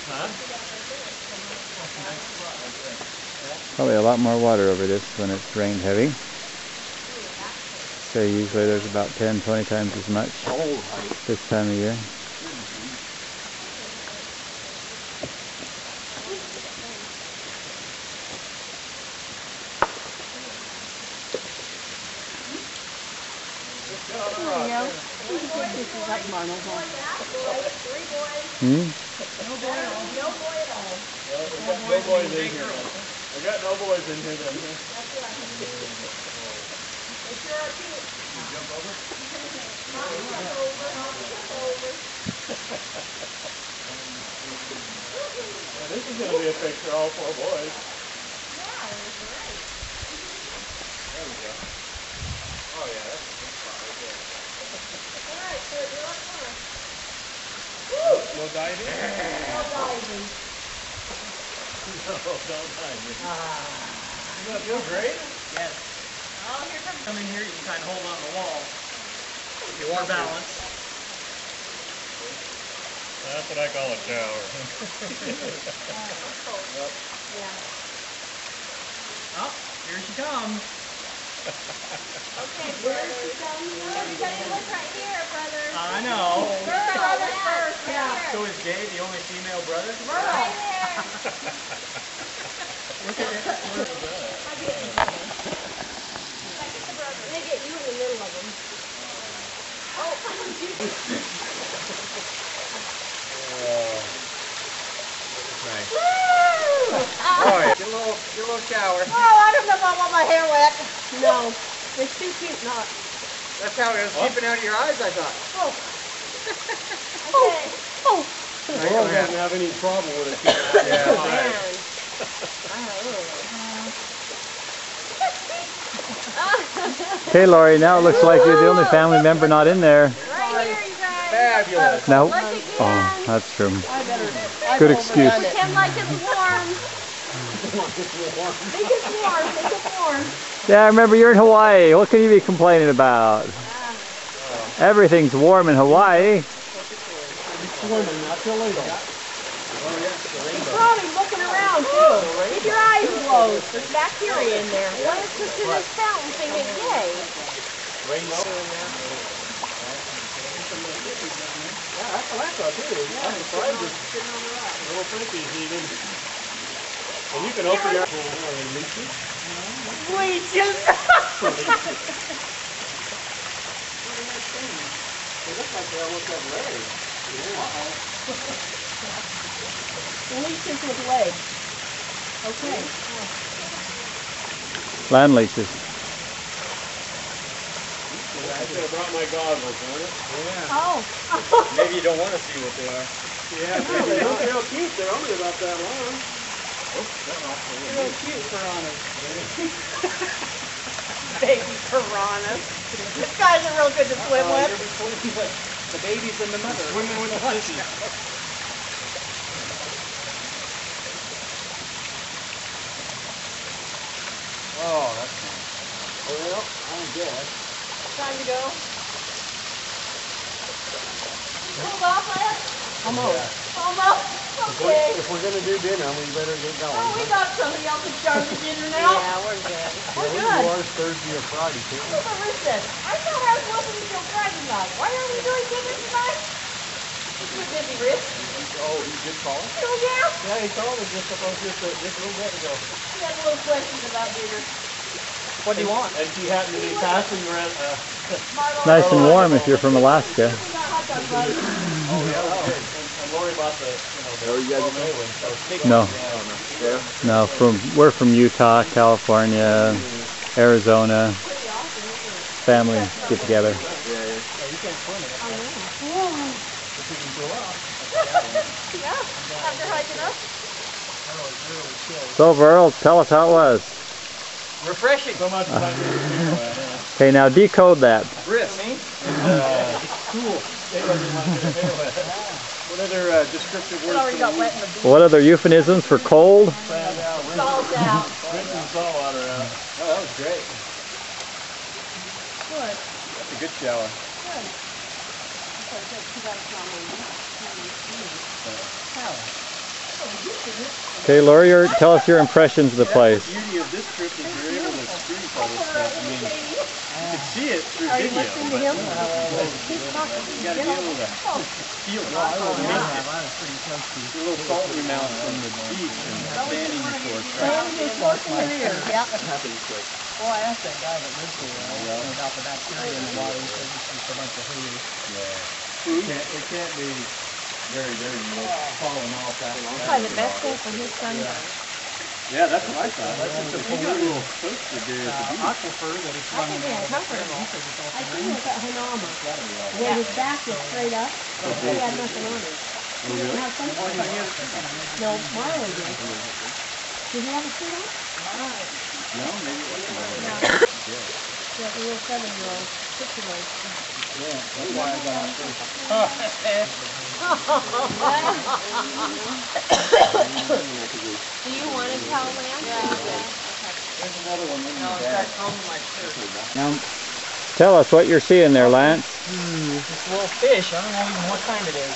Huh? Probably a lot more water over this when it's rained heavy. So usually there's about 10, 20 times as much this time of year. This is like Marnold. Hmm? No boy at all. No boys in here. I got no boys in here then. They sure are cute. You jump over? Mommy jump over. Mommy jump over. Now, this is going to be a picture of all 4 boys. Yeah, that's great. There we go. Oh yeah, that's a good spot right there. Alright, so you're up first. No diving? No diving. No, don't dive. Doesn't that feel great? Yes. Oh, here comes. Come in here, you can kind of hold on the wall. If you want balance. That's what I call a shower. Yeah. Oh, here she comes. Okay, brother. You gotta look right here, brother. I know. Brother first, yeah. So is Jay the only female brother? Right there. Look at it. What is that? I get you. I get the brother. They get you in the middle of them. Oh, Nice. woo! Alright, get a little shower. Oh, I don't know if I want my hair wet. No, it's too cute not. That's how it was keeping out of your eyes, I thought. Oh. Okay. Oh. Laurel doesn't have any trouble with it. Yeah, right. Okay, Lori, now it looks like you're the only family member not in there. Right here, you guys. Fabulous. No? Look again. Oh, that's true. I Good excuse. Pretend like it's warm. Make it warm. Make it warm. Yeah, remember you're in Hawaii. What can you be complaining about? Everything's warm in Hawaii. Probably looking around too. Keep your eyes closed. There's bacteria in there. What is this in this fountain thing at Gay? Rainbow. Yeah, that's what I thought too. I'm surprised it's a little freaky even. And you can open your leeches. Leeches. They look like they almost have legs. Leeches with legs. Okay. Land leeches. I should have brought my goggles, darn it. Yeah. Oh. Maybe you don't want to see what they are. Yeah, they don't feel cute. They're only about that long. Real cute piranhas. Baby piranhas. This guys are real good to swim with. The babies and the mother. Swimming with the fishes. Oh, that's nice. Well, I guess. Time to go. Pulled off yet? Almost. Almost. Okay. If we're going to do dinner, we better get going. Oh, we got somebody else in charge of dinner now. Yeah, we're good. We're We good. do ours Thursday or Friday, can't we? Who's the recess? I thought I was hoping until Friday night. Why aren't we doing dinner tonight? We're busy, Rich. Oh, he did call us? Oh, yeah? Yeah, he called us just a little bit ago. We had a little questions about dinner. What do you want? And she happened to be passing around. Marlo, Nice and warm if you're from Alaska. we got hot dog buns. Oh, yeah. And Lori bought the, the gourmet one. So No, no. We're from Utah, California, Arizona. Family get together. Yeah, after hiking up. So, Verl, tell us how it was. Refreshing. So much fun. Okay, now decode that. Brisk. Cool. What other descriptive It words? already got wet in the beach. What other euphemisms for cold? Sand out, Salt out. rinse and salt water out. Oh, that was great. Good. That's a good shower. Good. Okay, good. You guys saw me. Okay, Laura, tell us your impressions of the place. The beauty of this trip is you're able to experience all this stuff. I mean, you can see it through Are you video, listening to but him? you gotta be able to feel it. The little salt remount from the beach and sanding resorts, right? Yep. Well, I asked that guy that lives there about the bacteria in the water. He said it's just a bunch of hooey. It can't be very dirty. It's falling off that long. Probably the best thing for his sunburn. Yeah, that's what I thought. That's just a cool little coaster there at the beach. I prefer that it's running Yeah, out of comfortable. because it's all I think it was at Hanama. Where his back was straight up. He had nothing on it. Oh, really? Have something? No, Marley did. Did he have a suit on? No, maybe it wasn't. No. Yeah, the little 7-year-old, 6-year-old. Yeah, that's why I got on first. Do you want to tell Lance? There's another one in No, the it's bag. back home in my shirt. Now, tell us what you're seeing there, Lance. This little fish, I don't know even what kind it is.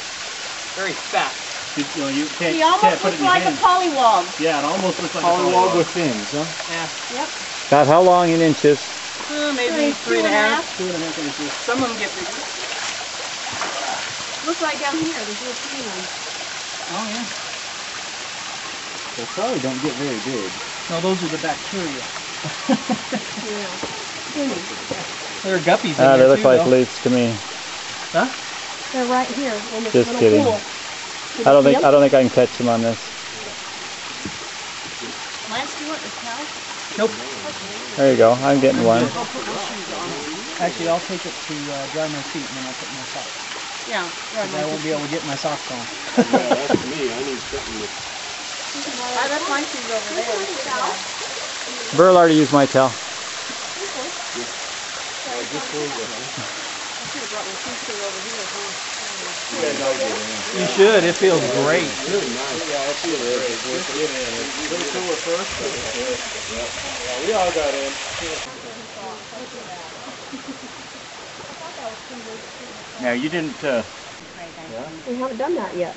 Very fat. You know, you can't, He can't almost put it looks in your like a hand. pollywog. Yeah, it almost looks like a pollywog with fins, huh? Yeah. Yep. About how long in inches? Maybe 3.5. 2.5 inches. Some of them get bigger. Looks like down here, there's little teeny ones. Oh, yeah. They probably don't get very big. No, those are the bacteria. Yeah. There are guppies in Ah, there they look too, like though. leaves to me. Huh? They're right here in this Just little kidding. pool. I don't think I can catch them on this. Lance, do you want the towel? Nope. There you go. I'm getting one. Actually, I'll take it to dry my feet and then I'll put my socks. Yeah. Because I won't be able to get my socks on. Yeah, that's me. I need something to... I left my shoes over there. Burl already used my towel. You should. It feels great. Really nice. Yeah, I feel it. Just get in. It's a little cooler first. Yeah, we all got in. Now, you didn't... We haven't done that yet.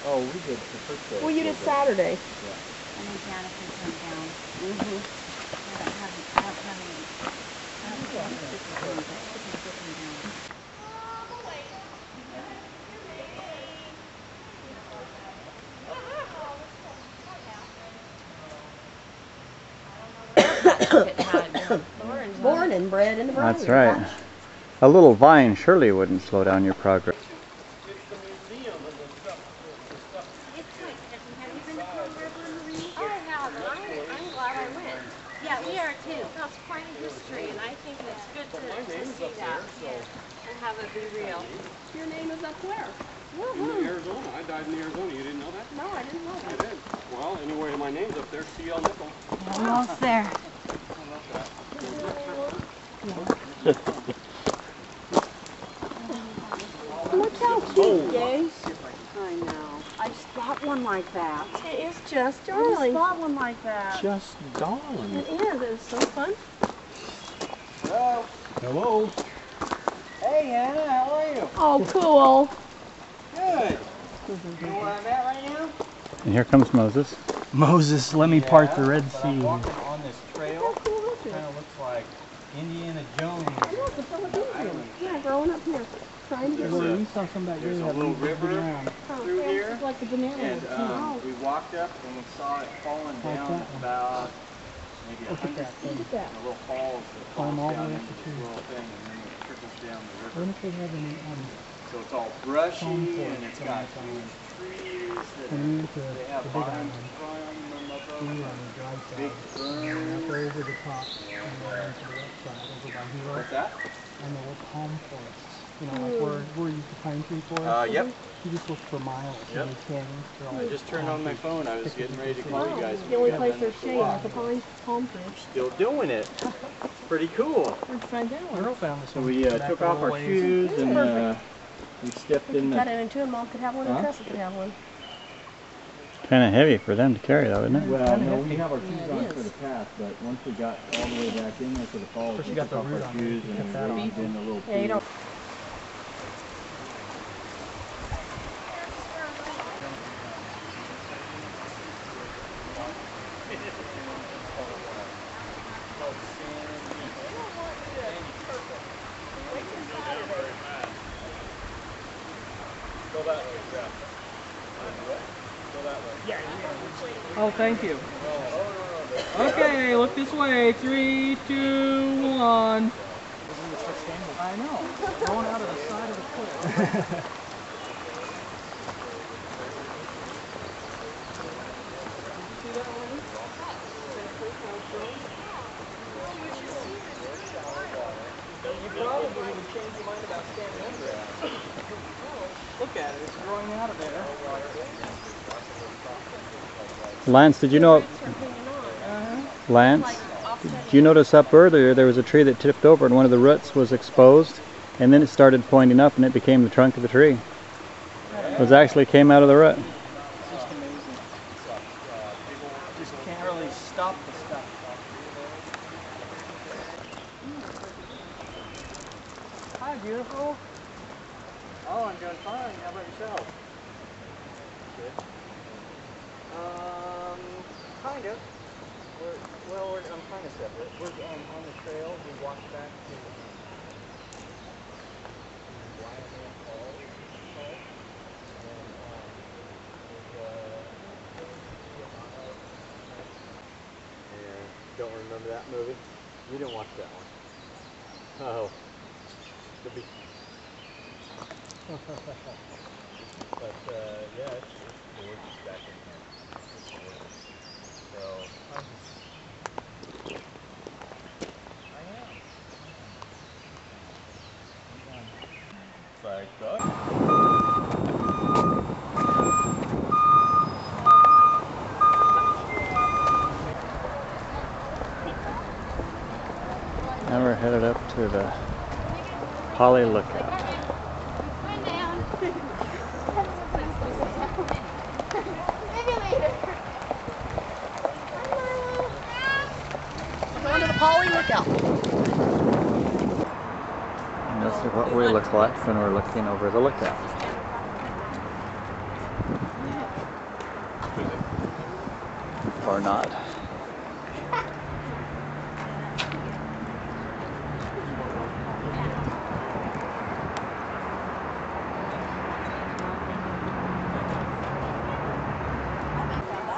Oh, we did the first day. Well, you did Saturday. And then Jonathan turned down. Mm-hmm. I don't have any. I don't have any. Born and bred in the brine. That's right. A little vine surely wouldn't slow down your progress. Oh, yeah, I'm glad I went. Yeah, we are too. That's quite a history, and I think it's good to see that and have it be real. Your name is up where? In Arizona. I died in Arizona. You didn't know that? No, I didn't know I that. did. Well, anyway, my name's up there. C.L. Nickel. Almost there. Look how cute, Gay. I know. I just bought one like that. It is just I just darling. bought one like that. Just darling. It is. It's so fun. Hello. Hello. Hey, Hannah. How are you? Oh, cool. Good. You know where I'm at right now? And here comes Moses. Moses, let me part the Red But Sea. I'm walking on this How trail. cool is it? Kind of looks like Indiana Jones. I know, it's a Philadelphia. Yeah, growing up here. Trying to get There's one. a- We saw some back there's there a that little was river around. through yeah, here, it's like the banana. and Oh, we walked up and we saw it falling down that one? about maybe Look at 100 that feet. thing. look at that. A little falls that Climb falls all the down way up into the this tree. little thing, and then it trickles down the I river. wonder if they have any So it's all brushy, palm and forest it's on got this island. trees that Underneath the they have big vines island. from them Sea above. on the dry Big side. And up ferns. over the top. And then to the left side, over by Hero. What's that? And the little palm forests. You know, like where we're used to pine tree forest. Yep. You just look for miles. Yep. And these canyons, they're all I just turned on my phone. I was getting ready to call you guys. the only place there's shade is the palm tree. Still doing it. Pretty cool. Where'd you find that one? Earl found this So one. we back took a off little our ways. shoes and perfect. we stepped We in can cut the... it in two, and Mom could have one, and Huh? Tressa could have one. Kind of heavy for them to carry, though, isn't it? Well, no, we have our shoes Yeah, it on is. for the path, but once we got all the way back in there to the falls, First we you got took the off root our on it. shoes You and cut that waded in the little Yeah, you pool. don't. Oh, thank you. Okay, look this way. 3, 2, 1. I know. Going out of the side of the cliff. You probably would change your mind about standing under it. Look at it, it's growing out of there. Lance, did you know? Lance, did you notice up earlier there was a tree that tipped over and one of the roots was exposed, and then it started pointing up and it became the trunk of the tree. It was actually came out of the root. It's just amazing. Just can't really stop the stuff. Hi, beautiful. Oh, I'm doing fine. How about yourself? Good. Kind of. I'm kind of separate. We're on the trail. We walked back to Wyoming Falls. And don't remember that movie? You didn't watch that one. Oh. Could be. But yeah, it's gorgeous back in here. It's gorgeous. So I am. Like that. Now we're headed up to the Polly Lookout. Going to the Polly Lookout. And this is what we look like when we're looking over the lookout. Or not.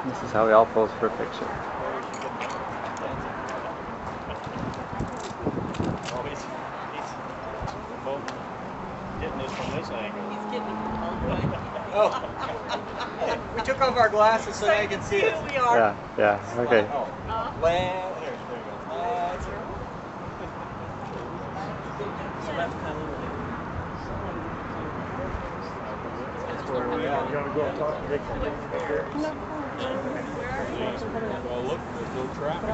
This is how we all pose for a picture. Getting this from this angle. He's getting it from all right. Oh. We took off our glasses so they can see it. We are. Yeah, okay. Land. There you go. That's it. So that's kind of That's where we're at. You want to go and talk to Dick? Well, look, there's no traffic.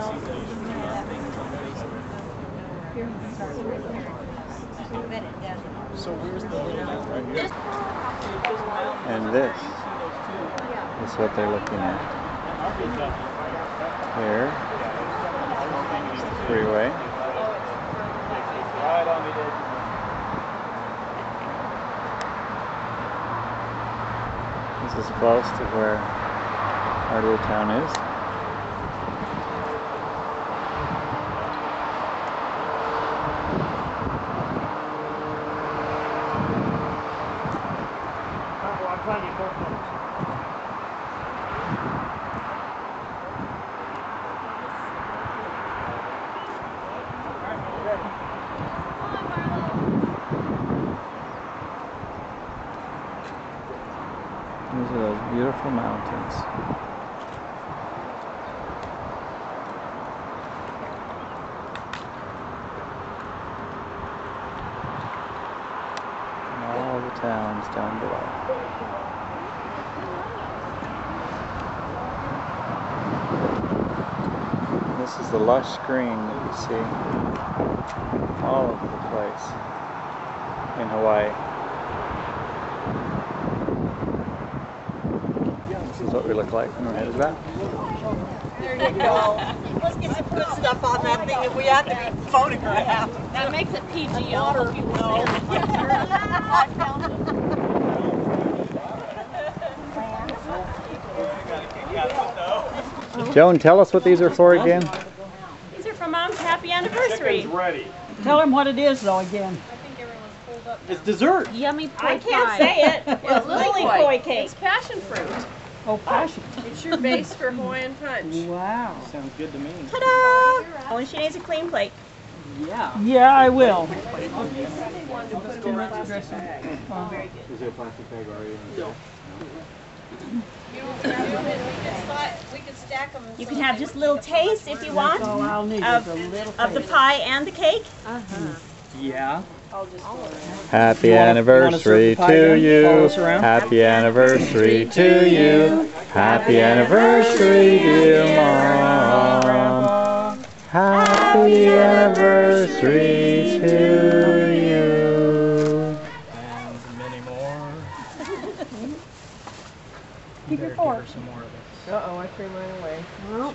So where's the right here? And this is what they're looking at. Here is the freeway. Right on the edge. This is close to where our little town is. These are those beautiful mountains. And all the towns down below. This is the lush green that you see all over the place in Hawaii. This is what we look like when we're headed back. There you go. Let's get some good stuff on that thing if we have to be photographed. That makes it PG. I'll hope you know. Joan, tell us what these are for again. These are for Mom's happy anniversary. Ready. Tell him what it is, though, again. I think everyone's pulled up. It's dessert. Yummy pie. I can't say it. It's lily koi cake. It's passion fruit. Oh, passion. It's your base for Hawaiian punch. Wow. Sounds good to me. Ta-da! Only she needs a clean plate. Yeah. Yeah, I will. Is there a plastic bag already? No. We could stack them. You can have just a little taste if you want All I'll need of, is a little of the pie and the cake. Yeah. Happy You wanna anniversary serve the pie to then? Follow you. us around? Happy anniversary to you. Happy anniversary, dear Mom. Happy anniversary to you. And many more. Keep your fork. Give her some more of this. Uh-oh, I threw mine away.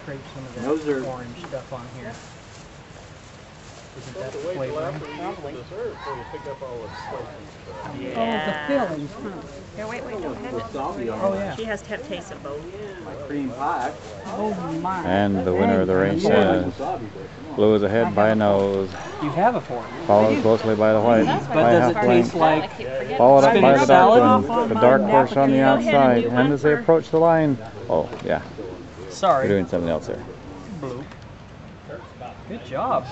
Scrape some of that Those are- orange stuff on here. Isn't that the Wait till flavor? after you eat the dessert before you pick up all the slices. Oh, the Yeah. fillings, huh? Here, wait, don't have it. Wasabi on Oh, yeah. She has to have taste of both. my cream pie. Oh, my. And the winner of the race Yeah, says, wasabi, but come on. blue is ahead by a nose, You have a fork. followed closely by the white, But by does half it length, taste like followed up by spinach the salad? dark one, the dark horse on the Go ahead and outside. do And one as they for- approach the line, oh yeah, we're Sorry. doing something else there. Blue. Good job.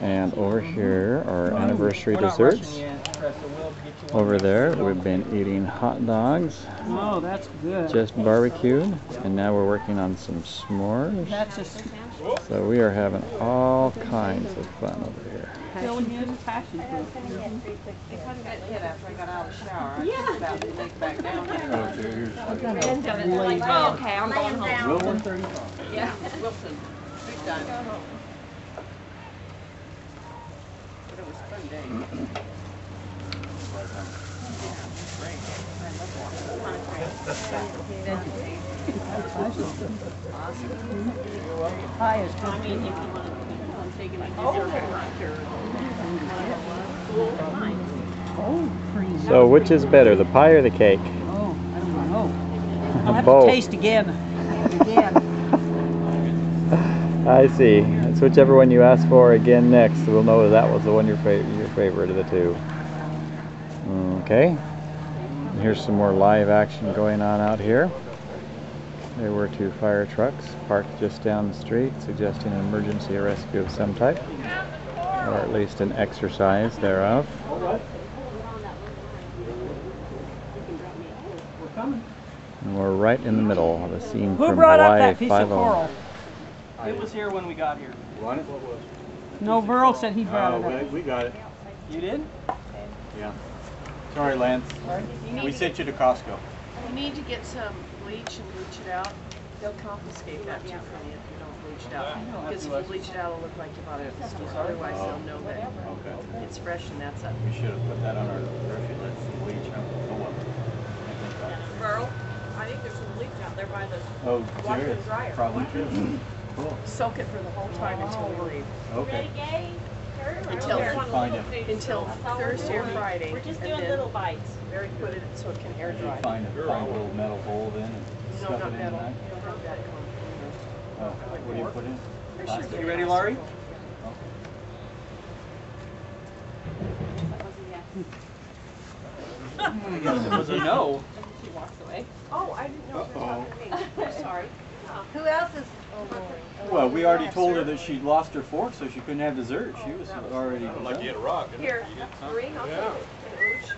And over here are anniversary We're not desserts. rushing yet, Cressa. We'll get you one. Over there, we've been eating hot dogs, Oh, that's good. just barbecued, and now we're working on some s'mores. That's just So we are having all kinds of fun over here. filling his passion fruit. I couldn't get hit after I got out of the shower. I was about to make back down there. Oh, okay, I'm going home. Wilson? Yeah, Wilson. Big time. But it was a fun day. Pie is good. Oh, cream. So which is better, the pie or the cake? Oh, I don't know. I'll have Both. to taste again. Again. I see. It's whichever one you ask for again next. We'll know that was the one your favorite of the two. Okay. And here's some more live action going on out here. There were two fire trucks parked just down the street, suggesting an emergency rescue of some type, or at least an exercise thereof. And we're right in the middle of a scene Who from brought up Hawaii that piece of 5-0. coral? It was here when we got here. You want it? No, Burl said he brought Oh, it up. we got it. You did? Yeah. Sorry, Lance. We sent you to Costco. You need to get some bleach and bleach it out. They'll confiscate that too from you if you don't bleach it out. Because if you bleach it out, it'll look like you bought it at the store. Otherwise, they'll know that Okay. it's fresh and that's up. We should have put that on our grocery list. Bleach. Oh, well. Burl, I think there's some bleach out there by the Oh, washer there and is. dryer. Probably true. Cool. Soak it for the whole time until we leave. Okay. Until Find it. until Thursday or Friday. We're just and doing then little bites. Mary put it so it can air dry. Find a little metal bowl then and No, stuff not it in metal. there. You don't have that kind. Oh, what do you put in? Plastic? You ready, Laurie? I guess it was a no. She walks away. Oh, I didn't know it was Uh-oh. on me. I'm sorry. Who else is? Well, we already told her that she'd lost her fork, so she couldn't have dessert. She was already. Like you hit a rock. didn't you? Here, Maureen, I'll take it. Rouge.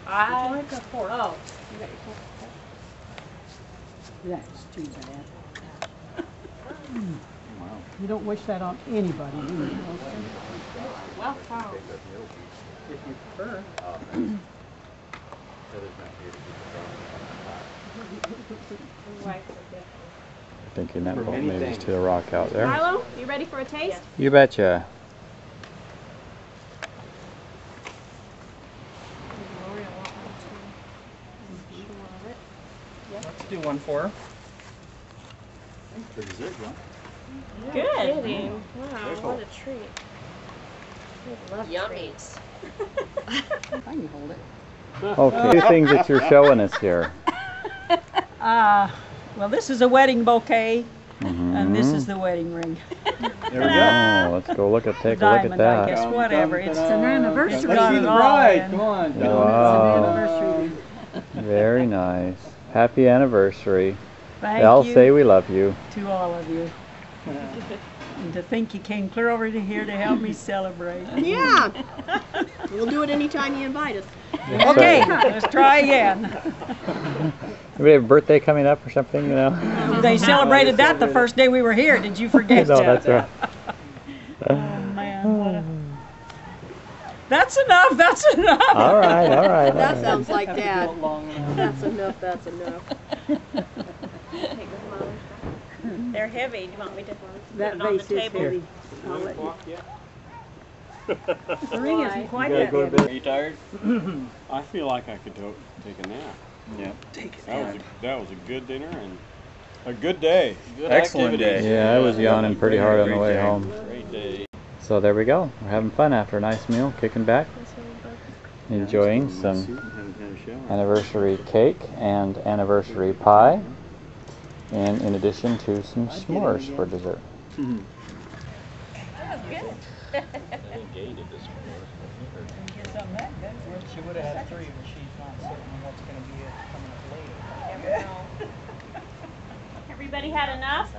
I, Would you like a fork? Oh. That's too bad. You don't wish that on anybody, do you? Well found. If you prefer. Thinking that For boat many maybe things. to the rock out there. Milo, you ready for a taste? You betcha. Let's do one for her. For dessert, John. Good. Wow, what a treat. Yummies. I can hold it. Okay, two things that you're showing us here. Well, this is a wedding bouquet, Mhm. and this is the wedding ring. There we go. Oh, let's go take a look at Diamond, I that. guess, whatever. It's Dun, an dun, anniversary. Let's see the bride. Come on. Wow. Anniversary ring. Very nice. Happy anniversary. Thank They all you say we love you. to all of you. And to think you came clear over to here to help me celebrate. Yeah. We'll do it anytime you invite us. Okay, let's try again. We have a birthday coming up or something, you know? They celebrated that the first day we were here. Did you forget No, that? that's right. Oh man, what a... That's enough. That's enough. All right, all right. all That right. sounds like Dad. Long enough. That's enough, that's enough. They're heavy. Do you want me to That put it on the vase is table? heavy. I'll let you. The ring isn't quite that Go to heavy. bed. Are you tired? I feel like I could take a nap. Yeah. That was a good dinner and a good day. Good Excellent activities. day. Yeah, I was yawning pretty hard on the way home. Great day. So there we go. We're having fun after a nice meal, kicking back, enjoying some Haven't had a shower. anniversary cake and anniversary pie, and in addition to some s'mores for dessert. She would have had 3, but she's not certain what's going to be coming up later. Everybody had enough?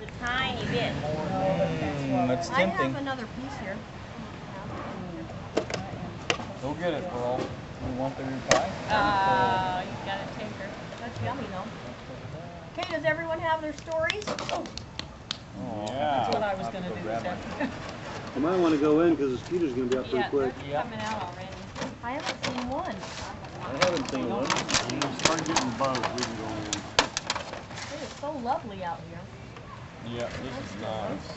It's a tiny bit. That's I have tempting. another piece here. Go get it, Pearl. You want the new pie? Oh, you gotta take her. That's yummy though. Okay, does everyone have their stories? Oh, That's what Yeah. I was going to do this afternoon. I might want to go in because the mosquitoes going to be up pretty quick. They're coming out already. I haven't seen one. I haven't seen one. Start getting bugs. We can go in. It is so lovely out here. Yeah, this is nice.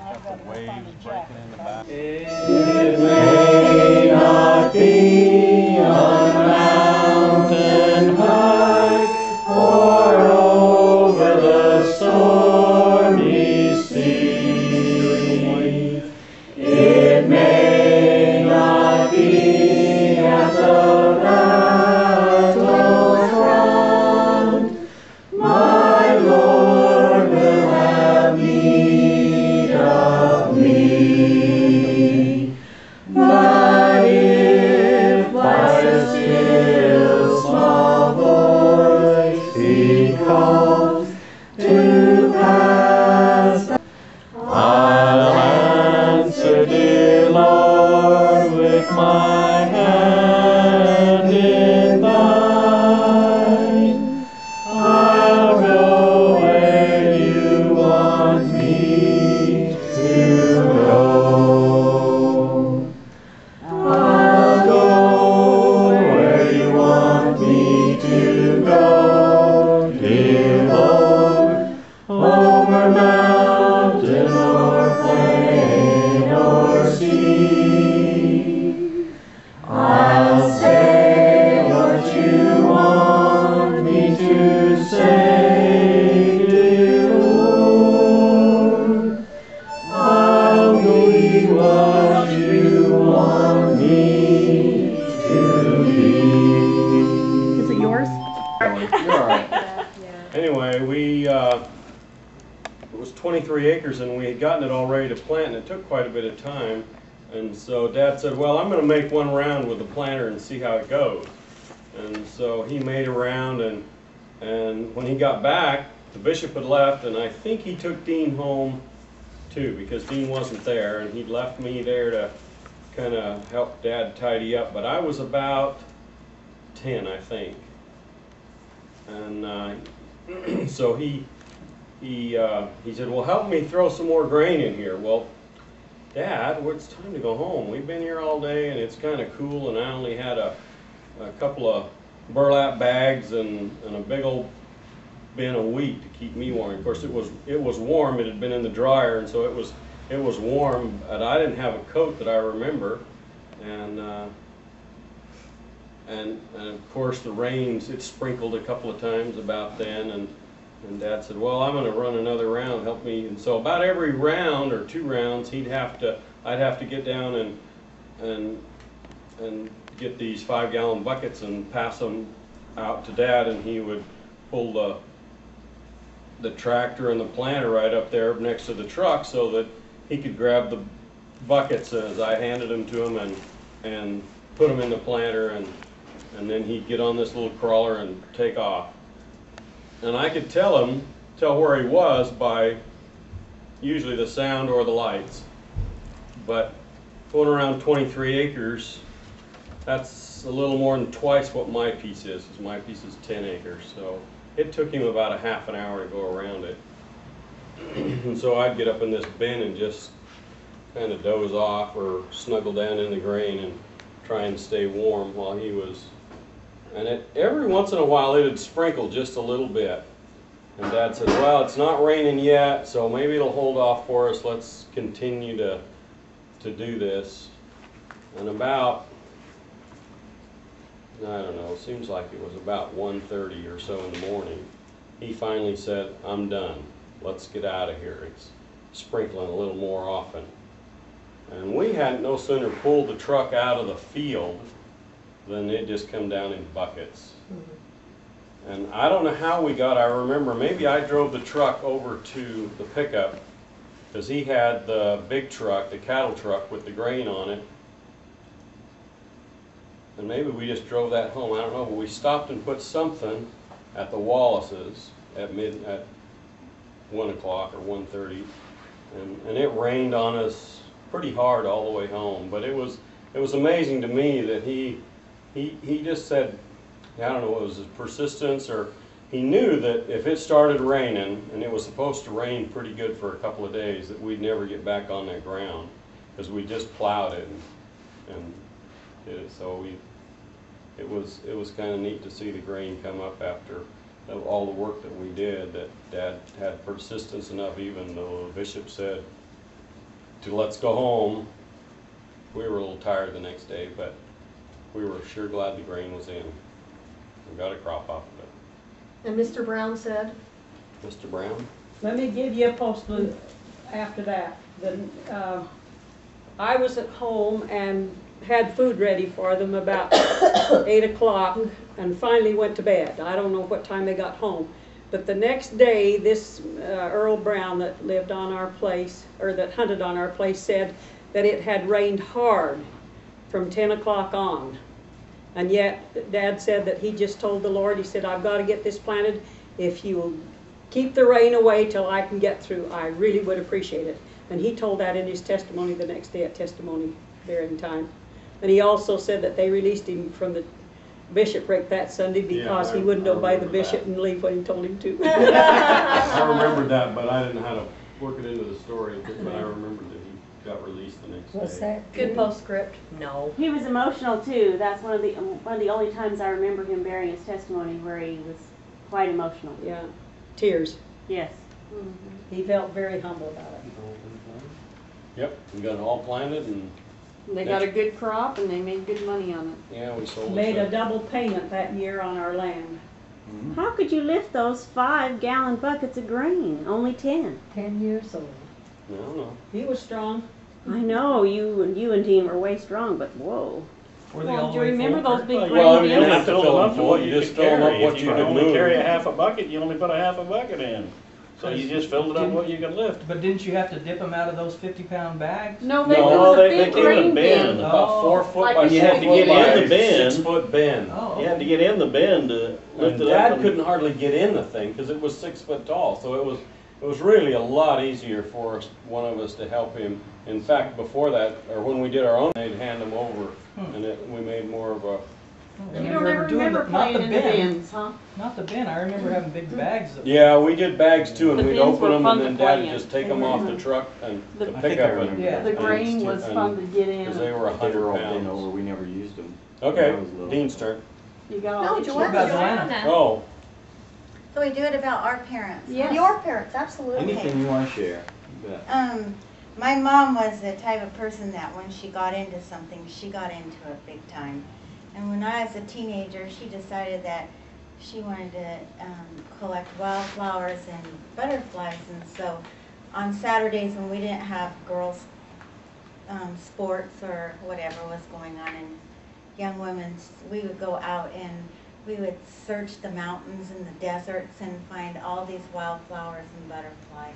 I've got The to waves find a breaking jacket. in the back. It may not be on mountain high or over the stormy sea. It may not be at the battle's front. My Lord will have need of me. But if by a still small voice He calls to pass, I'll answer, dear Lord, with my hand in thine. I'll go where you want me to go. I'll go where you want me to go, dear Lord, over mountain or plain or sea. I'll say what you want me to say, dear Lord. I'll be what you want me to be. Is it yours? You're all right. Anyway, it was 23 acres and we had gotten it all ready to plant and it took quite a bit of time. And so Dad said, well, I'm going to make one round with the planter and see how it goes. And so he made a round and when he got back, the bishop had left and I think he took Dean home too because Dean wasn't there and he'd left me there to kind of help Dad tidy up. But I was about 10, I think. And so he said, well, help me throw some more grain in here. Well, Dad, well, it's time to go home. We've been here all day and it's kind of cool and I only had a couple of burlap bags and a big old bin of wheat to keep me warm. Of course, it was warm. It had been in the dryer and so it was warm, but I didn't have a coat that I remember. And of course the rains, it sprinkled a couple of times about then and Dad said, well, I'm going to run another round, help me. And so about every round or 2 rounds I'd have to get down and get these 5-gallon buckets and pass them out to Dad and he would pull the tractor and the planter right up there next to the truck so that he could grab the buckets as I handed them to him and put them in the planter and then he'd get on this little crawler and take off. And I could tell where he was by usually the sound or the lights. But going around 23 acres, that's a little more than twice what my piece is, because my piece is 10 acres. So it took him about a half an hour to go around it. And so I'd get up in this bin and just kind of doze off or snuggle down in the grain and try and stay warm while he was. And every once in a while it'd sprinkle just a little bit. And Dad said, well, it's not raining yet, so maybe it'll hold off for us. Let's continue to do this. And about, I don't know, it seems like it was about 1:30 or so in the morning, he finally said, I'm done. Let's get out of here. It's sprinkling a little more often. And we hadn't no sooner pulled the truck out of the field than it just come down in buckets. And I don't know how we got, I remember maybe I drove the truck over to the pickup because he had the big truck, the cattle truck with the grain on it. And maybe we just drove that home, I don't know, but we stopped and put something at the Wallace's at 1 o'clock or 1:30, and it rained on us pretty hard all the way home. But it was amazing to me that he just said, I don't know, it was his persistence, or he knew that if it started raining, and it was supposed to rain pretty good for a couple of days, that we'd never get back on that ground because we just plowed it and did it. So it was kind of neat to see the grain come up after all the work that we did, that Dad had persistence enough, even though the bishop said to let's go home. We were a little tired the next day, but we were sure glad the grain was in. We got a crop off of it. And Mr. Brown said? Mr. Brown? Let me give you a postlude after that. I was at home and had food ready for them about 8 o'clock and finally went to bed. I don't know what time they got home. But the next day, this Earl Brown that lived on our place, or that hunted on our place, said that it had rained hard from 10 o'clock on. And yet, Dad said that he just told the Lord, he said, I've got to get this planted. If you will keep the rain away till I can get through, I really would appreciate it. And he told that in his testimony the next day at testimony bearing time. And he also said that they released him from the bishopric that Sunday because he wouldn't obey the bishop and leave when he told him to. I remembered that, but I didn't know how to work it into the story. But I remembered that he got released the next What's day. that? Good postscript? No. He was emotional too. That's one of the only times I remember him bearing his testimony where he was quite emotional. Yeah, tears. Yes. He felt very humble about it. Yep, we got it all planted, and They got a good crop and they made good money on it. yeah, we sold it. Made a double payment that year on our land. How could you lift those 5-gallon buckets of grain? Only 10. 10 years old. I don't know. He was strong. I know you and Dean were way strong, but whoa. Were they Well, all do the you way remember full? those big Well, grain you didn't bins? have to fill them full, you just fill them up what you could could only move. carry a half a bucket, you only put a half a bucket in. So you just filled it up what you could lift. But didn't you have to dip them out of those 50-pound bags? No, No, there was a they big came in a grain bin. bin. About 4 foot Like by a 6 You had to foot get by in the bin. 6 foot bin. Oh. You had to get in the bin to lift And it Dad up. couldn't hardly get in the thing because it was 6 foot tall. So it was really a lot easier for one of us to help him. In fact, before that, or when we did our own, they'd hand them over, and we made more of a. You don't ever remember playing in the bins, huh? Not the bin. I remember having big bags of Yeah, we did bags too, and The we'd bins open were them, fun and then to Dad play would in. just take them off the truck and The- to I pick think I up remember and that. The grain was fun to get because they in. were They 100 were all bent pounds. over, we never used them. Okay, When I was little. Dean's turn. You got all No, the Joanna. About Joanna. Oh, So we do it about our parents. Yes. Your parents, absolutely. Anything you want to share, you bet. My mom was the type of person that when she got into something, she got into it big time. And when I was a teenager, she decided that she wanted to collect wildflowers and butterflies. And so on Saturdays when we didn't have girls' sports or whatever was going on in young women's, we would go out and we would search the mountains and the deserts and find all these wildflowers and butterflies.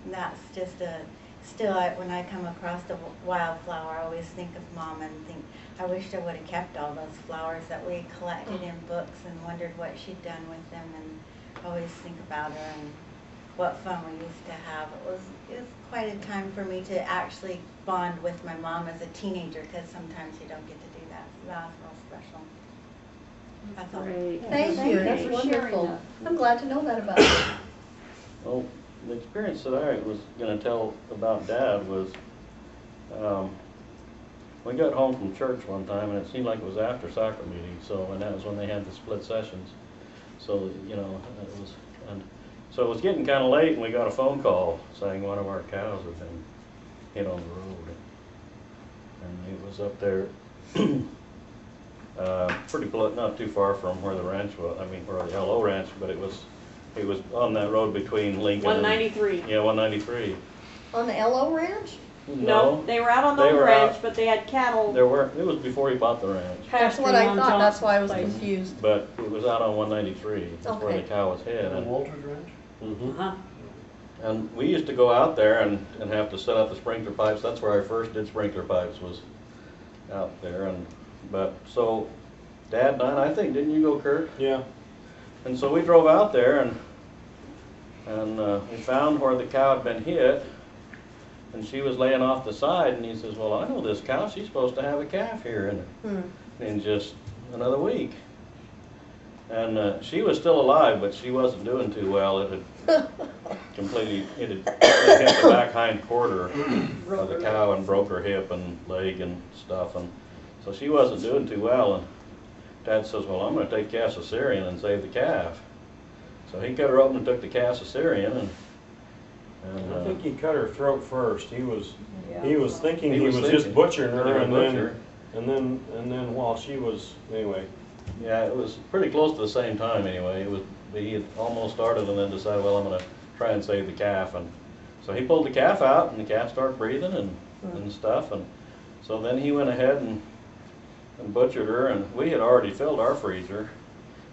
And that's just still, when I come across the wildflower, I always think of Mom and think, I wished I would have kept all those flowers that we collected in books and wondered what she'd done with them, and always think about her and what fun we used to have. It was quite a time for me to actually bond with my mom as a teenager, because sometimes you don't get to do that. So that was real special. That's all. Great. Thank you, that's for sharing wonderful. that. I'm glad to know that about you. Well, the experience that I was gonna tell about Dad was, we got home from church one time, and it seemed like it was after soccer meeting, and that was when they had the split sessions. So, you know, so it was getting kind of late, and we got a phone call saying one of our cows had been hit on the road. And it was up there, pretty close, not too far from where the ranch was, where the LO ranch, but it was on that road between Lincoln 193. and, yeah, 193. On the LO Ranch? No, they were out on the ranch, but they had cattle. It was before he bought the ranch. That's what I thought, that's why I was confused. But it was out on 193, that's where the cow was hit. On Walter's ranch? Mm-hmm. And we used to go out there and have to set up the sprinkler pipes. That's where I first did sprinkler pipes, was out there. So Dad and I think, didn't you go, Kurt? Yeah. And so we drove out there and we found where the cow had been hit, and she was laying off the side, and he says, well, I know this cow, she's supposed to have a calf here in just another week. And she was still alive, but she wasn't doing too well. It had completely, it had hit the back hind quarter of the cow and broke her hip and leg and stuff, and so she wasn't doing too well. And Dad says, well, I'm going to take Caesarean and save the calf. So he cut her open and took the Caesarean, and I think he cut her throat first. He was thinking he was just butchering her, and butcher. then while she was, anyway. Yeah, it was pretty close to the same time anyway. He had almost started and then decided, well, I'm going to try and save the calf. And so he pulled the calf out, and the calf started breathing and stuff. And so then he went ahead and butchered her, and we had already filled our freezer.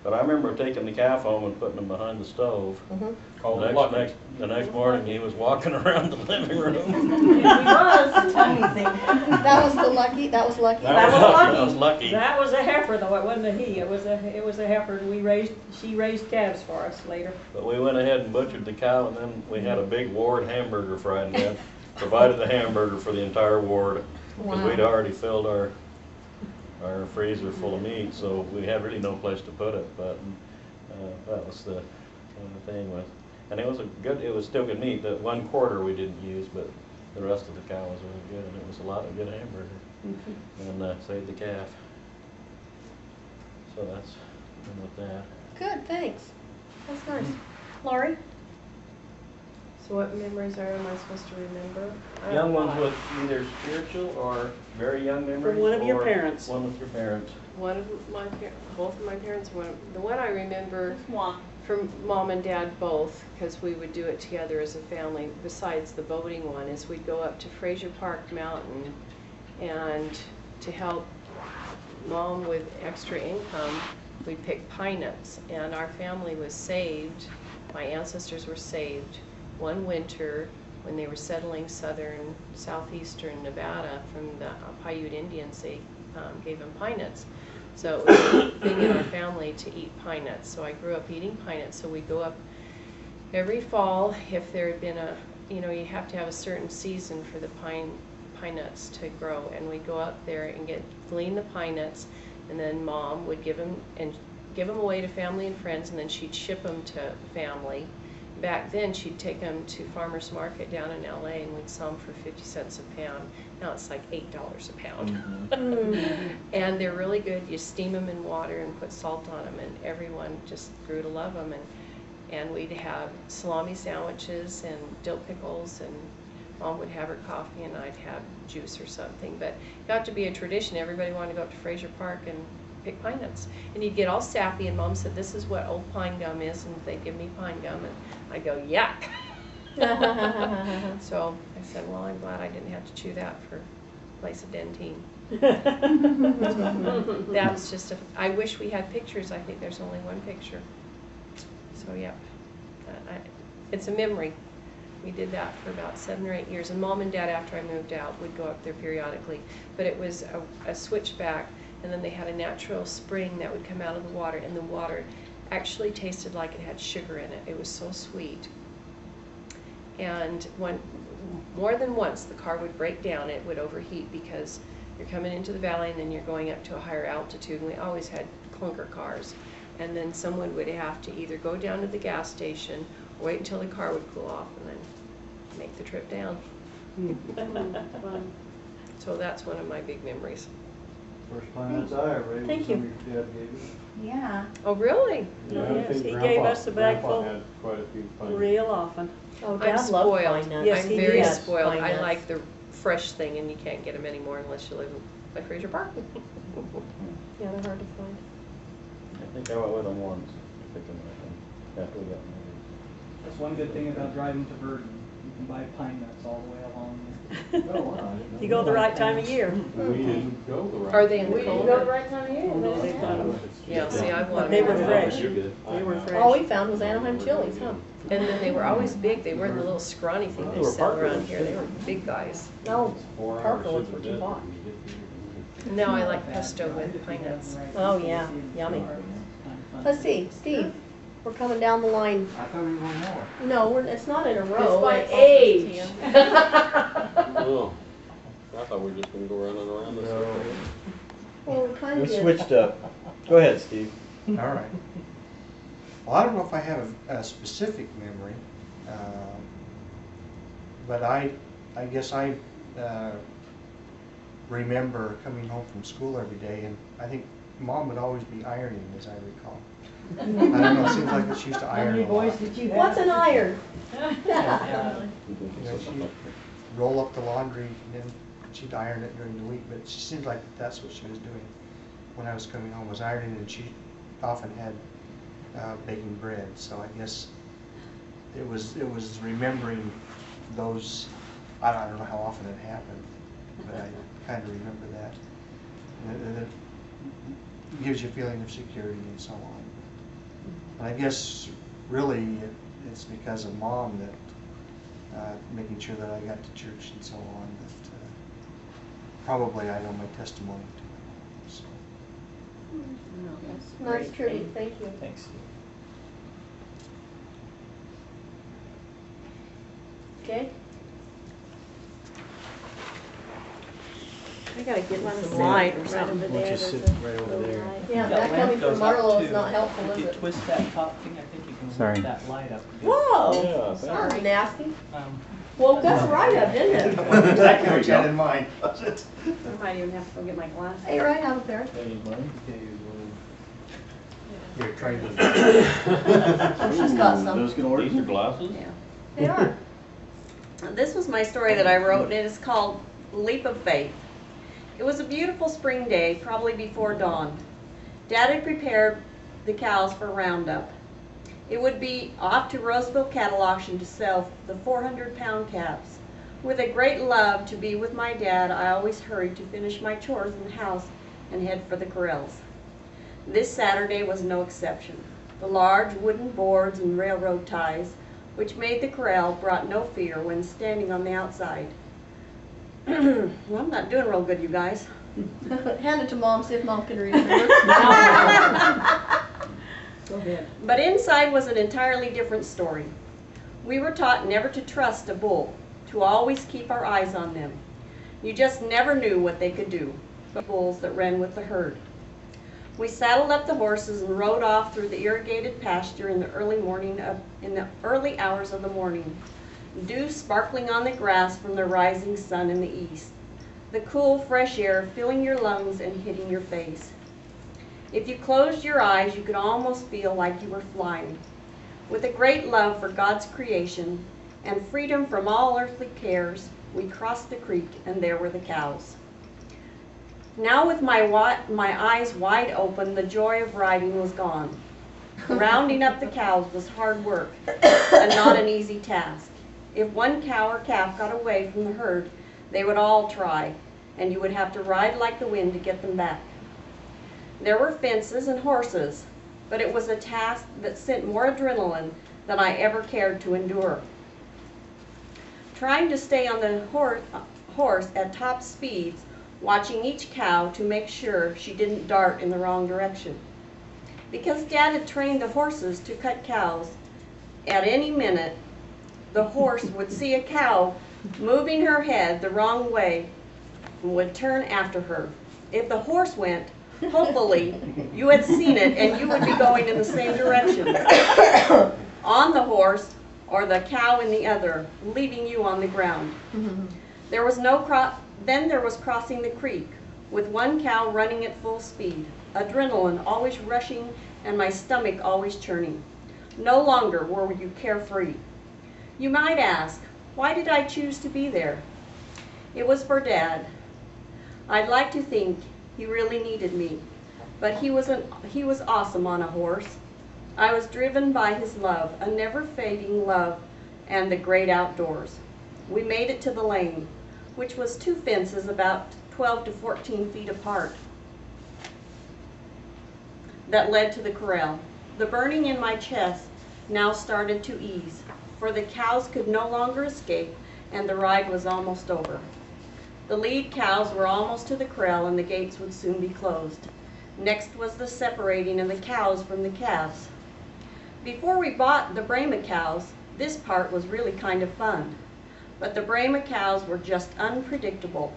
But I remember taking the calf home and putting him behind the stove. The next morning he was walking around the living room. He was. That was lucky. That was lucky. That was a heifer, though. It wasn't a he. It was a heifer. She raised calves for us later. But we went ahead and butchered the cow, and then we had a big ward hamburger fried, and Dad provided the hamburger for the entire ward, because we'd already filled our freezer full of meat, so we had really no place to put it. But that was the thing with, and it was still good meat. The 1/4 we didn't use, but the rest of the cow was really good, and it was a lot of good hamburger, and saved the calf. So that's with that. Good, thanks. That's nice. Laurie? So what memories am I supposed to remember? Young ones with either spiritual or very young memories. From one of your or parents. One with your parents. Both of my parents. The one I remember from Mom and Dad both, because we would do it together as a family. Besides the boating one, is we'd go up to Fraser Park Mountain, and to help Mom with extra income, we'd pick pine nuts. And our family was saved. My ancestors were saved one winter when they were settling southeastern Nevada from the Paiute Indians. They gave them pine nuts. So it was a thing in our family to eat pine nuts. So I grew up eating pine nuts. So we'd go up every fall if there had been you have to have a certain season for the pine nuts to grow. And we'd go up there and glean the pine nuts, and then Mom would give them away to family and friends, and then she'd ship them to family. Back then, she'd take them to Farmer's Market down in LA, and we'd sell them for 50 cents a pound. Now it's like $8 a pound. And they're really good. You steam them in water and put salt on them, and everyone just grew to love them. And we'd have salami sandwiches and dill pickles, and Mom would have her coffee, and I'd have juice or something. But it got to be a tradition. Everybody wanted to go up to Fraser Park and pick pine nuts. And you'd get all sappy, and Mom said, this is what old pine gum is, and they'd give me pine gum, and I'd go, yuck. So I said, well, I'm glad I didn't have to chew that for a place of Dentyne. That was just I wish we had pictures. I think there's only one picture. So yeah, it's a memory. We did that for about 7 or 8 years. And Mom and Dad, after I moved out, would go up there periodically. But it was a switchback, and then they had a natural spring that would come out of the water, and the water actually tasted like it had sugar in it. It was so sweet. And more than once, the car would break down. It would overheat because you're coming into the valley and then you're going up to a higher altitude. And we always had clunker cars. And then someone would have to either go down to the gas station or wait until the car would cool off and then make the trip down. So that's one of my big memories. First Planets I ever ate was Thank you. something your dad gave us. Yeah. Oh, really? Yes, he gave us a bag full had quite a few Pine Nuts. real often. Oh, I'm Dad loved spoiled. Pine Nuts. Yes, I'm he very did. spoiled. Pine I Nuts. like the fresh thing, and you can't get them anymore unless you live by Fraser Park. Yeah, they're hard to find. I think I went with them once, to pick them up after we got married. That's one good thing about driving to Verdon. You can buy pine nuts all the way along. Oh, wow, I didn't know. You go the right time of year. We didn't go the right. Are they in the We didn't cold? go the right time of year. No, they got 'em. Yeah, see, I want They them. were fresh. You're good. They were All fresh. we found was Anaheim chilies, huh? And then they were always big. They weren't the little scrawny thing They they were sell Parker around ones, here. They were big guys. No, 4 hours Parker ones super were too good. hot. Now I like pesto with pine nuts. Oh, yeah, yummy. Let's see, Steve, we're coming down the line. I thought we were more. No, it's not in a row. It's by It's- age. Oh, I thought we were just gonna go running around this. No. Well, we kind We of did. switched up. Go ahead, Steve. All right. Well, I don't know if I have a specific memory, but I guess I remember coming home from school every day, and I think Mom would always be ironing, as I recall. I don't know, it seems like she used to iron a lot. What's an iron? You know, she'd roll up the laundry, and then she'd iron it during the week, but it seems like that's what she was doing when I was coming home, was ironing, and she often had baking bread, so I guess it was remembering those. I don't know how often it happened, but I kind of remember that. And it gives you a feeling of security and so on. And I guess really it's because of Mom that making sure that I got to church and so on, that probably I owe my testimony to. So. Nice tribute, thank you. Thanks. Okay. I gotta get some Some light or right something. over Why don't there. you sit there's a right over little there? light. Yeah, That that coming lamp goes from up Marlowe is too. not helpful, If is you it? twist that top thing, I think you can Sorry. lift that light up. Whoa, Yeah, sounds nasty. Um, Woke us right up, didn't it? Exactly what you had in mind, was it? I might even have to go get my glasses. Hey, right out there. You're trying to. She's got some. Those gonna work? These are glasses? Yeah. They are. This was my story that I wrote, and it is called Leap of Faith. It was a beautiful spring day, probably before dawn. Dad had prepared the cows for roundup. It would be off to Roseville Cattle Auction to sell the 400-pound calves. With a great love to be with my dad, I always hurried to finish my chores in the house and head for the corrals. This Saturday was no exception. The large wooden boards and railroad ties, which made the corral, brought no fear when standing on the outside. Well, I'm not doing real good, you guys. Hand it to Mom, see if Mom can read it. Go ahead. But inside was an entirely different story. We were taught never to trust a bull, to always keep our eyes on them. You just never knew what they could do, the bulls that ran with the herd. We saddled up the horses and rode off through the irrigated pasture in the early hours of the morning, dew sparkling on the grass from the rising sun in the east, the cool, fresh air filling your lungs and hitting your face. If you closed your eyes, you could almost feel like you were flying. With a great love for God's creation and freedom from all earthly cares, we crossed the creek, and there were the cows. Now with my eyes wide open, the joy of riding was gone. Rounding up the cows was hard work and not an easy task. If one cow or calf got away from the herd, they would all try, and you would have to ride like the wind to get them back. There were fences and horses, but it was a task that sent more adrenaline than I ever cared to endure. trying to stay on the horse at top speeds, watching each cow to make sure she didn't dart in the wrong direction. Because Dad had trained the horses to cut cows, at any minute the horse would see a cow moving her head the wrong way and would turn after her. If the horse went, hopefully you had seen it and you would be going in the same direction on the horse or the cow in the other, leaving you on the ground. There was then there was crossing the creek with one cow running at full speed, adrenaline always rushing and my stomach always churning. No longer were you carefree. You might ask, why did I choose to be there? It was for Dad. I'd like to think he really needed me, but he was awesome on a horse. I was driven by his love, a never-fading love, and the great outdoors. We made it to the lane, which was 2 fences about 12 to 14 feet apart, that led to the corral. The burning in my chest now started to ease, for the cows could no longer escape, and the ride was almost over. The lead cows were almost to the corral, and the gates would soon be closed. Next was the separating of the cows from the calves. Before we bought the Brahma cows, this part was really kind of fun. But the Brahma cows were just unpredictable,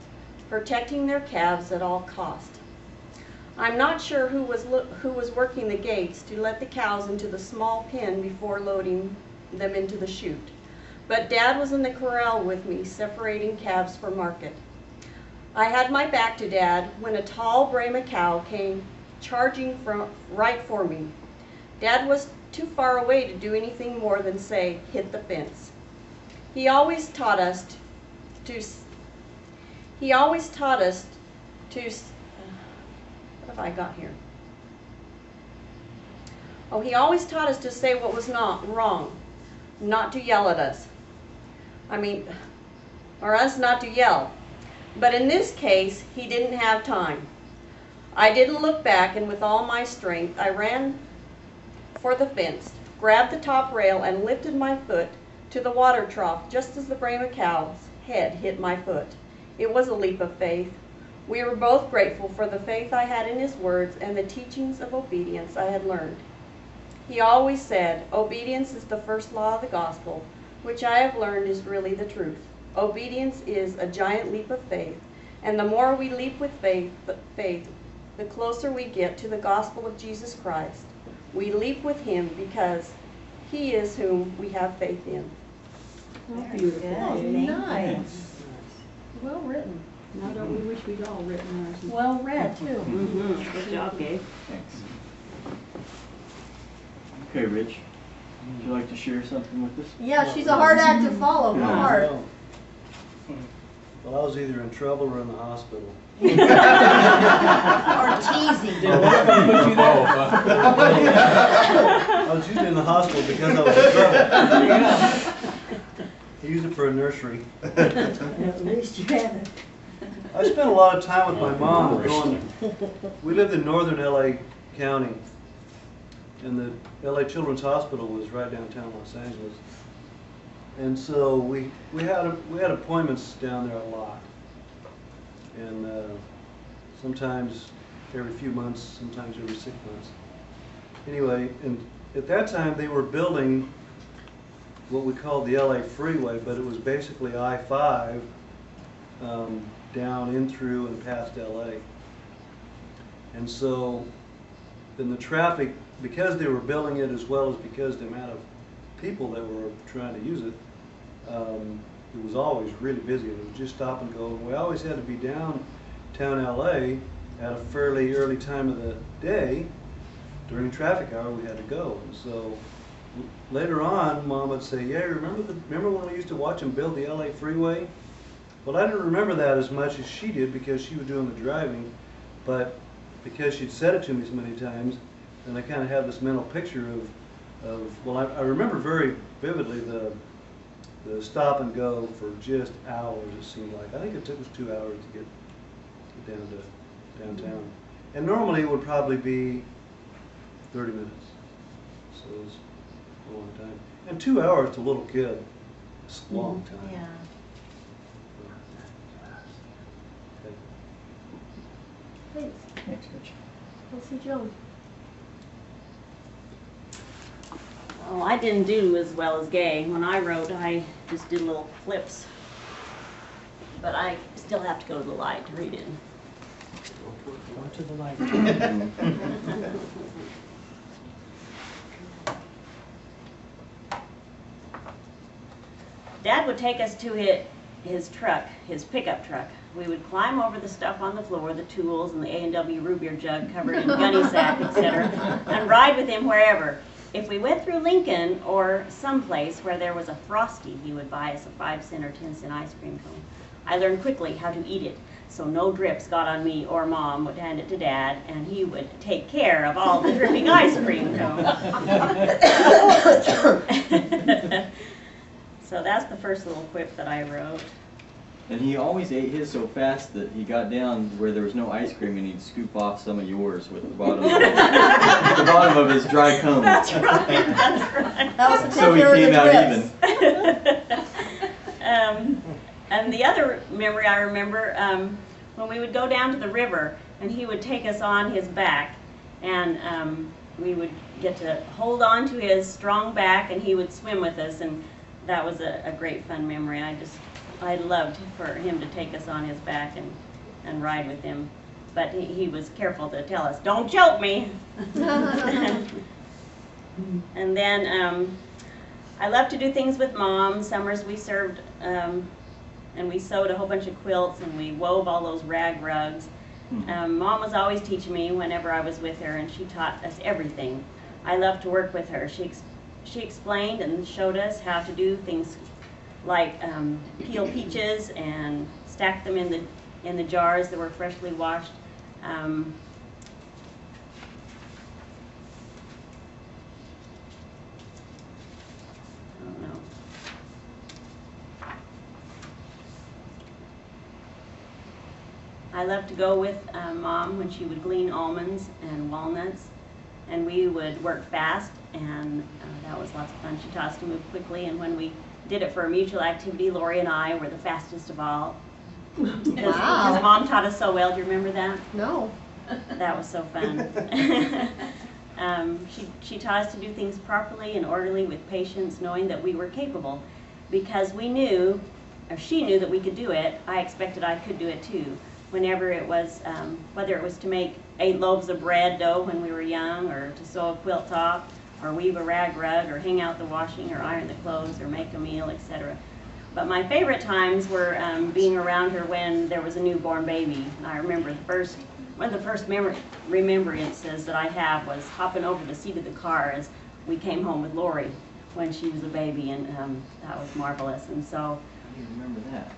protecting their calves at all cost. I'm not sure who was working the gates to let the cows into the small pen before loading them into the chute. But Dad was in the corral with me, separating calves for market. I had my back to Dad when a tall Brahma cow came charging right for me. Dad was too far away to do anything more than say, hit the fence. He always taught us to what have I got here? Oh, he always taught us to say what was not wrong, not to yell at us. Or us not to yell. But in this case, he didn't have time. I didn't look back, and with all my strength, I ran for the fence, grabbed the top rail, and lifted my foot to the water trough just as the Brahma cow's head hit my foot. It was a leap of faith. We were both grateful for the faith I had in his words and the teachings of obedience I had learned. He always said, obedience is the first law of the gospel, which I have learned is really the truth. Obedience is a giant leap of faith, and the more we leap with faith, the closer we get to the gospel of Jesus Christ. We leap with him because he is whom we have faith in. Very beautiful. Nice. Well written. Now don't we wish we'd all written ours? Well read, too. Good job, Gabe. Thanks. Okay, Rich, would you like to share something with us? Yeah, she's a hard act to follow. Yeah. Hard. Well, I was either in trouble or in the hospital. Or teasing. Yeah, we're gonna put you there. I was usually in the hospital because I was in trouble. I used it for a nursery. At least you had it. I spent a lot of time with my mom we lived in northern LA County, and the LA Children's Hospital was right downtown Los Angeles. And so we had appointments down there a lot, and sometimes every few months, sometimes every 6 months. Anyway, and at that time they were building what we called the LA Freeway, but it was basically I-5 down in through and past LA. And so then the traffic, because they were building it as well as because the amount of people that were trying to use it, it was always really busy. It was just stop and go. And we always had to be downtown LA at a fairly early time of the day. During traffic hour, we had to go. And so later on, Mom would say, "Yeah, remember when we used to watch them build the LA Freeway?" Well, I didn't remember that as much as she did because she was doing the driving, but because she'd said it to me so many times, and I kind of have this mental picture well, I remember very vividly the stop and go for just hours, it seemed like. I think it took us 2 hours to get down to downtown. And normally it would probably be 30 minutes. So it was a long time. And 2 hours to a little kid It's a long time. Yeah. Please. Thanks, Rich. Elsie Jones. Oh, I didn't do as well as Gay. When I wrote, I just did little flips. But I still have to go to the light to read it. Go to the light. Dad would take us to his truck, his pickup truck. We would climb over the stuff on the floor, the tools and the A&W root beer jug covered in gunny sack, etc., and ride with him wherever. If we went through Lincoln or someplace where there was a Frosty, he would buy us a 5-cent or 10-cent ice cream cone. I learned quickly how to eat it, so no drips got on me or Mom would hand it to Dad, and he would take care of all the dripping ice cream cones. So that's the first little quip that I wrote. And he always ate his so fast that he got down where there was no ice cream and he'd scoop off some of yours with the bottom of, the bottom of his dry cone. That's right, that's right. That was to take So he care of came the out drips. even. And the other memory I remember, when we would go down to the river and he would take us on his back, and we would get to hold on to his strong back and he would swim with us, and that was a great fun memory. I loved for him to take us on his back and ride with him. But he was careful to tell us, "Don't choke me." And then I loved to do things with Mom. Summers we served, and we sewed a whole bunch of quilts, and we wove all those rag rugs. Mom was always teaching me whenever I was with her, and she taught us everything. I loved to work with her. She explained and showed us how to do things like peel peaches and stack them in the jars that were freshly washed. I don't know. I loved to go with Mom when she would glean almonds and walnuts, and we would work fast, and that was lots of fun. She taught us to move quickly, and when we did it for a mutual activity, Lori and I were the fastest of all. Because Mom taught us so well. Do you remember that? No. That was so fun. She taught us to do things properly and orderly with patience, knowing that we were capable. Because we knew, or she knew that we could do it, I expected I could do it too. Whenever it was, whether it was to make 8 loaves of bread dough when we were young, or to sew a quilt top, or weave a rag rug, or hang out the washing, or iron the clothes, or make a meal, etc. But my favorite times were being around her when there was a newborn baby. I remember one of the first remembrances that I have was hopping over the seat of the car as we came home with Lori when she was a baby, and that was marvelous. And so, How do you remember that?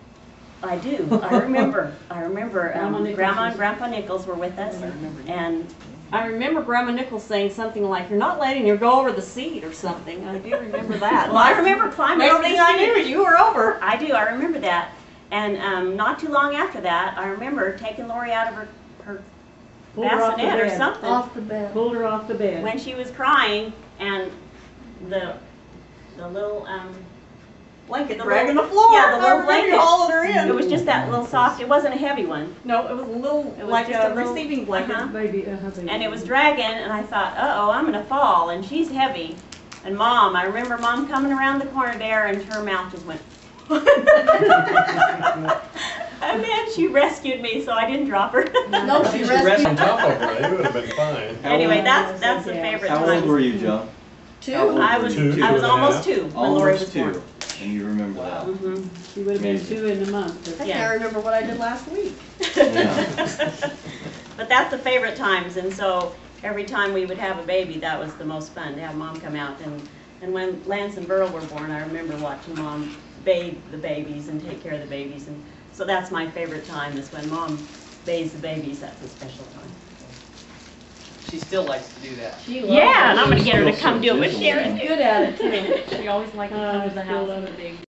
I do. I remember Grandma and Grandpa Nichols were with us, and I remember Grandma Nichols saying something like, "You're not letting her go over the seat," or something. I do remember that. Well, I remember climbing over the seat. I knew you were over. I do. I remember that. And not too long after that, I remember taking Lori out of her bassinet or something. Off the bed. Pulled her off the bed. When she was crying, and the little blanket dragging the floor. Yeah, the little blanket hauled her in. It was just that little soft. It wasn't a heavy one. No, it was a little, like a receiving blanket. Baby, And it was dragging, and I thought, uh-oh, I'm gonna fall, and she's heavy. And Mom, I remember Mom coming around the corner there, and her mouth just went. And then she rescued me, so I didn't drop her. No, she rescued on top of her. It would have been fine. Anyway, that's the favorite How time. old were you, Joe? 2. I was almost 2 when Lori was born. Almost 2. And you remember that. Mm-hmm. She would have been 2 in a month. I can't remember what I did last week. Yeah. But that's the favorite times, and so every time we would have a baby, that was the most fun to have Mom come out. And when Lance and Burl were born, I remember watching Mom bathe the babies and take care of the babies, and so that's my favorite time, is when Mom bathes the babies. That's a special time. She still likes to do that. Yeah, and I'm going to get her to come do it with Sharon. She's good at it too. She always liked to come to the house with the baby.